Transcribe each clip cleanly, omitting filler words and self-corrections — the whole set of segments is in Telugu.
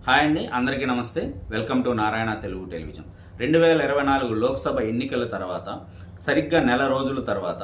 హాయ్ అండి, అందరికీ నమస్తే. Welcome to Narayana Telugu television. 2024 Lok Sabha ఎన్నికల తర్వాత సరిగ్గా నెల రోజుల తర్వాత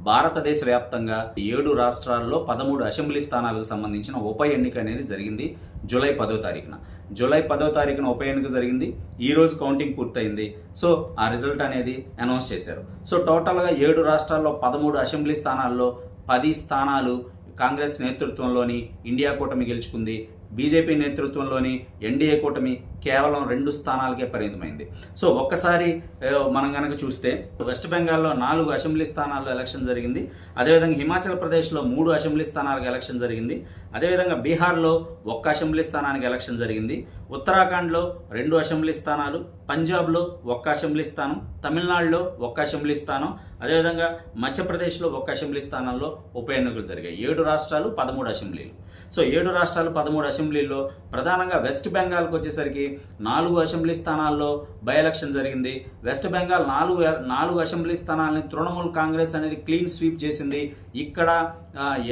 భారతదేశ వ్యాప్తంగా 7 రాష్ట్రాల్లో 13 అసెంబ్లీ స్థానాలకు సంబంధించిన ఉప ఎన్నిక అనేది జరిగింది. జూలై 10వ తారీఖున ఉప ఎన్నిక జరిగింది. ఈ రోజు కౌంటింగ్ పూర్తయింది. సో ఆ రిజల్ట్ అనేది అనౌన్స్ చేశారు. సో టోటల్గా 7 రాష్ట్రాల్లో 13 అసెంబ్లీ స్థానాల్లో 10 స్థానాలు కాంగ్రెస్ నేతృత్వంలోని ఇండియా కూటమి గెలుచుకుంది. బీజేపీ నేతృత్వంలోని ఎన్డీఏ కూటమి కేవలం 2 స్థానాలకే పరిమితమైంది. సో ఒక్కసారి మనం కనుక చూస్తే వెస్ట్ బెంగాల్లో 4 అసెంబ్లీ స్థానాల్లో ఎలక్షన్ జరిగింది. అదేవిధంగా హిమాచల్ ప్రదేశ్లో 3 అసెంబ్లీ స్థానాలకు ఎలక్షన్ జరిగింది. అదేవిధంగా బీహార్లో 1 అసెంబ్లీ స్థానానికి ఎలక్షన్ జరిగింది. ఉత్తరాఖండ్లో 2 అసెంబ్లీ స్థానాలు, పంజాబ్లో 1 అసెంబ్లీ స్థానం, తమిళనాడులో 1 అసెంబ్లీ స్థానం, అదేవిధంగా మధ్యప్రదేశ్లో 1 అసెంబ్లీ స్థానంలో ఉప ఎన్నికలు జరిగాయి. 7 రాష్ట్రాలు 13 అసెంబ్లీలు. సో 7 రాష్ట్రాలు 13 అసెంబ్లీల్లో ప్రధానంగా వెస్ట్ బెంగాల్కి వచ్చేసరికి 4 అసెంబ్లీ స్థానాల్లో బై ఎలక్షన్ జరిగింది. వెస్ట్ బెంగాల్ 4 అసెంబ్లీ స్థానాలని తృణమూల్ కాంగ్రెస్ అనేది క్లీన్ స్వీప్ చేసింది. ఇక్కడ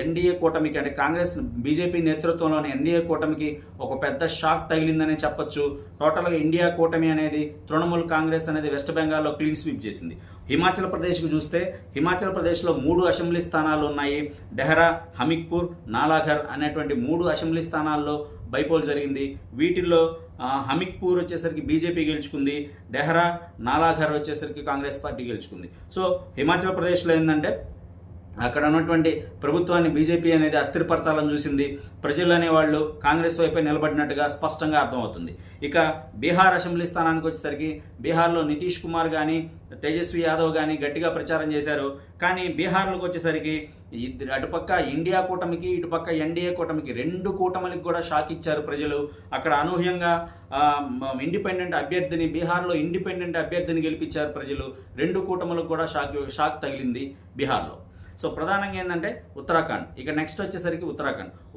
ఎన్డీఏ కూటమికి, అంటే కాంగ్రెస్ బీజేపీ నేతృత్వంలోని ఎన్డీఏ కూటమికి ఒక పెద్ద షాక్ తగిలిందని చెప్పొచ్చు. టోటల్గా ఇండియా కూటమి అనేది తృణమూల్ కాంగ్రెస్ అనేది వెస్ట్ బెంగాల్లో క్లీన్ స్వీప్ చేసింది. హిమాచల్ ప్రదేశ్కు చూస్తే హిమాచల్ ప్రదేశ్లో 3 అసెంబ్లీ స్థానాలు ఉన్నాయి. డెహ్రా, హమిర్పూర్, నాలాఘర్ అనేటువంటి 3 అసెంబ్లీ స్థానాల్లో బైపోల్ జరిగింది. వీటిల్లో హమిర్పూర్ వచ్చేసరికి బీజేపీ గెలుచుకుంది. డెహ్రా, నాలాఘర్ వచ్చేసరికి కాంగ్రెస్ పార్టీ గెలుచుకుంది. సో హిమాచల్ ప్రదేశ్లో ఏంటంటే అక్కడ ఉన్నటువంటి ప్రభుత్వాన్ని బీజేపీ అనేది అస్థిరపరచాలని చూసింది. ప్రజలు అనేవాళ్ళు కాంగ్రెస్ వైపే నిలబడినట్టుగా స్పష్టంగా అర్థమవుతుంది. ఇక బీహార్ అసెంబ్లీ స్థానానికి వచ్చేసరికి బీహార్లో నితీష్ కుమార్ కానీ తేజస్వి యాదవ్ కానీ గట్టిగా ప్రచారం చేశారు. కానీ బీహార్లోకి వచ్చేసరికి అటుపక్క ఇండియా కూటమికి, ఇటుపక్క ఎన్డీఏ కూటమికి, 2 కూటమిలకు కూడా షాక్ ఇచ్చారు ప్రజలు. అక్కడ అనూహ్యంగా ఇండిపెండెంట్ అభ్యర్థిని, బీహార్లో ఇండిపెండెంట్ అభ్యర్థిని గెలిపించారు ప్రజలు. 2 కూటములకు కూడా షాక్ తగిలింది బీహార్లో. సో ప్రధానంగా ఏంటంటే ఉత్తరాఖండ్, ఇక నెక్స్ట్ వచ్చేసరికి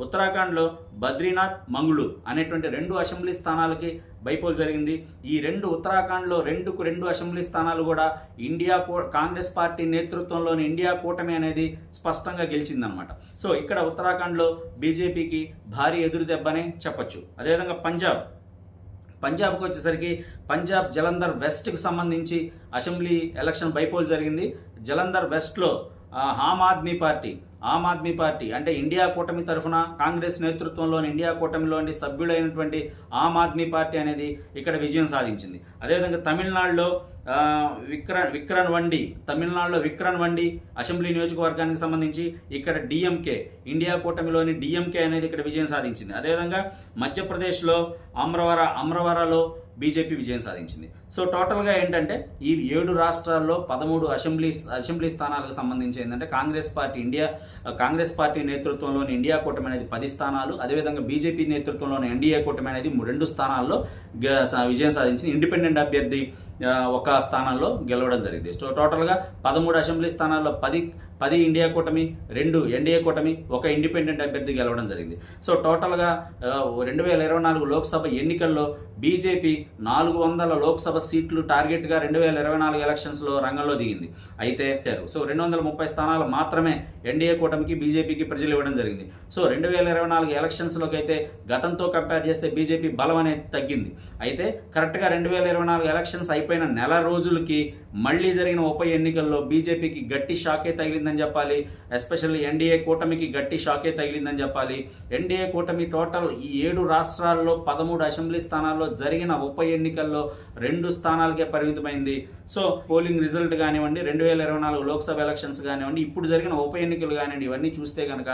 ఉత్తరాఖండ్లో బద్రీనాథ్, మంగళూరు అనేటువంటి 2 అసెంబ్లీ స్థానాలకి బైపోల్ జరిగింది. ఈ ఉత్తరాఖండ్లో 2 అసెంబ్లీ స్థానాలు కూడా కాంగ్రెస్ పార్టీ నేతృత్వంలోని ఇండియా కూటమి అనేది స్పష్టంగా గెలిచిందనమాట. సో ఇక్కడ ఉత్తరాఖండ్లో బీజేపీకి భారీ ఎదురు దెబ్బనే చెప్పచ్చు. అదేవిధంగా పంజాబ్కి వచ్చేసరికి పంజాబ్ జలంధర్ వెస్ట్కి సంబంధించి అసెంబ్లీ ఎలక్షన్ బైపోల్ జరిగింది. జలంధర్ వెస్ట్లో ఆమ్ ఆద్మీ పార్టీ అంటే ఇండియా కూటమి తరఫున కాంగ్రెస్ నేతృత్వంలోని ఇండియా కూటమిలోని సభ్యులైనటువంటి ఆమ్ ఆద్మీ పార్టీ అనేది ఇక్కడ విజయం సాధించింది. అదేవిధంగా తమిళనాడులో విక్రన్ వండి అసెంబ్లీ నియోజకవర్గానికి సంబంధించి ఇక్కడ డిఎంకే, ఇండియా కూటమిలోని డిఎంకే అనేది ఇక్కడ విజయం సాధించింది. అదేవిధంగా మధ్యప్రదేశ్లో అమ్రవరాలో బీజేపీ విజయం సాధించింది. సో టోటల్గా ఏంటంటే ఈ 7 రాష్ట్రాల్లో 13 అసెంబ్లీ స్థానాలకు సంబంధించి ఏంటంటే కాంగ్రెస్ పార్టీ నేతృత్వంలోని ఇండియా కూటమి అనేది 10 స్థానాలు, అదేవిధంగా బీజేపీ నేతృత్వంలోని ఎన్డీఏ కూటమి అనేది 2 స్థానాల్లో విజయం సాధించింది. ఇండిపెండెంట్ అభ్యర్థి 1 స్థానంలో గెలవడం జరిగింది. సో టోటల్గా 13 అసెంబ్లీ స్థానాల్లో 10 ఇండియా కూటమి, 2 ఎన్డీఏ కూటమి, 1 ఇండిపెండెంట్ అభ్యర్థి గెలవడం జరిగింది. సో టోటల్గా 2024 లోక్సభ ఎన్నికల్లో బీజేపీ 400 లోక్సభ సీట్లు టార్గెట్గా 2024 ఎలక్షన్స్లో రంగంలో దిగింది. అయితే సో 230 స్థానాలు మాత్రమే ఎన్డీఏ కూటమికి, బీజేపీకి ప్రజలు ఇవ్వడం జరిగింది. సో 2024 ఎలక్షన్స్లోకి అయితే గతంతో కంపేర్ చేస్తే బీజేపీ బలం అనేది తగ్గింది. అయితే కరెక్ట్గా 2024 ఎలక్షన్స్ అయిపోయిన నెల రోజులకి మళ్ళీ జరిగిన ఉప ఎన్నికల్లో బీజేపీకి గట్టి షాకే తగిలిందని చెప్పాలి. ఎస్పెషల్లీ ఎన్డీఏ కూటమికి గట్టి షాకే తగిలిందని చెప్పాలి. ఎన్డీఏ కూటమి టోటల్ ఈ 7 రాష్ట్రాల్లో 13 అసెంబ్లీ స్థానాల్లో జరిగిన ఉప ఎన్నికల్లో 2 స్థానాలకే పరిమితమైంది. సో పోలింగ్ రిజల్ట్ కానివ్వండి, 2024 లోక్సభ ఎలక్షన్స్ కానివ్వండి, ఇప్పుడు జరిగిన ఉప ఎన్నికలు కానివ్వండి, ఇవన్నీ చూస్తే కనుక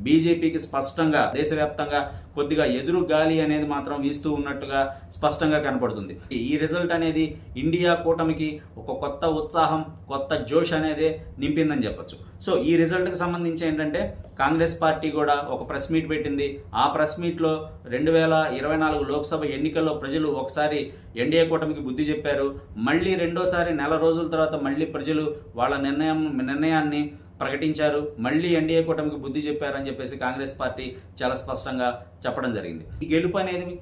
బీజేపీకి స్పష్టంగా దేశవ్యాప్తంగా కొద్దిగా ఎదురు గాలి అనేది మాత్రం వీస్తూ ఉన్నట్టుగా స్పష్టంగా కనపడుతుంది. ఈ రిజల్ట్ అనేది ఇండియా కూటమికి ఒక కొత్త ఉత్సాహం, కొత్త జోష్ అనేది నింపిందని చెప్పొచ్చు. సో ఈ రిజల్ట్కి సంబంధించి ఏంటంటే కాంగ్రెస్ పార్టీ కూడా ఒక ప్రెస్ మీట్ పెట్టింది. ఆ ప్రెస్ మీట్లో 2024 లోక్సభ ఎన్నికల్లో ప్రజలు ఒకసారి ఎన్డీఏ కూటమికి బుద్ధి చెప్పారు. మళ్ళీ రెండోసారి నెల రోజుల తర్వాత మళ్ళీ ప్రజలు వాళ్ళ నిర్ణయాన్ని ప్రకటించారు. మళ్ళీ ఎన్డీఏ కూటమికి బుద్ధి చెప్పారని చెప్పేసి కాంగ్రెస్ పార్టీ చాలా స్పష్టంగా చెప్పడం జరిగింది. ఈ గెలుపు అనేది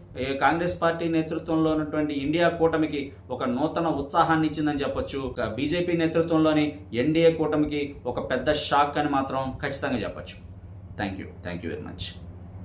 కాంగ్రెస్ పార్టీ నేతృత్వంలో ఉన్నటువంటి ఇండియా కూటమికి ఒక నూతన ఉత్సాహాన్ని ఇచ్చిందని చెప్పొచ్చు. బీజేపీ నేతృత్వంలోని ఎన్డీఏ కూటమికి ఒక పెద్ద షాక్ అని మాత్రం ఖచ్చితంగా చెప్పొచ్చు. Thank you very much.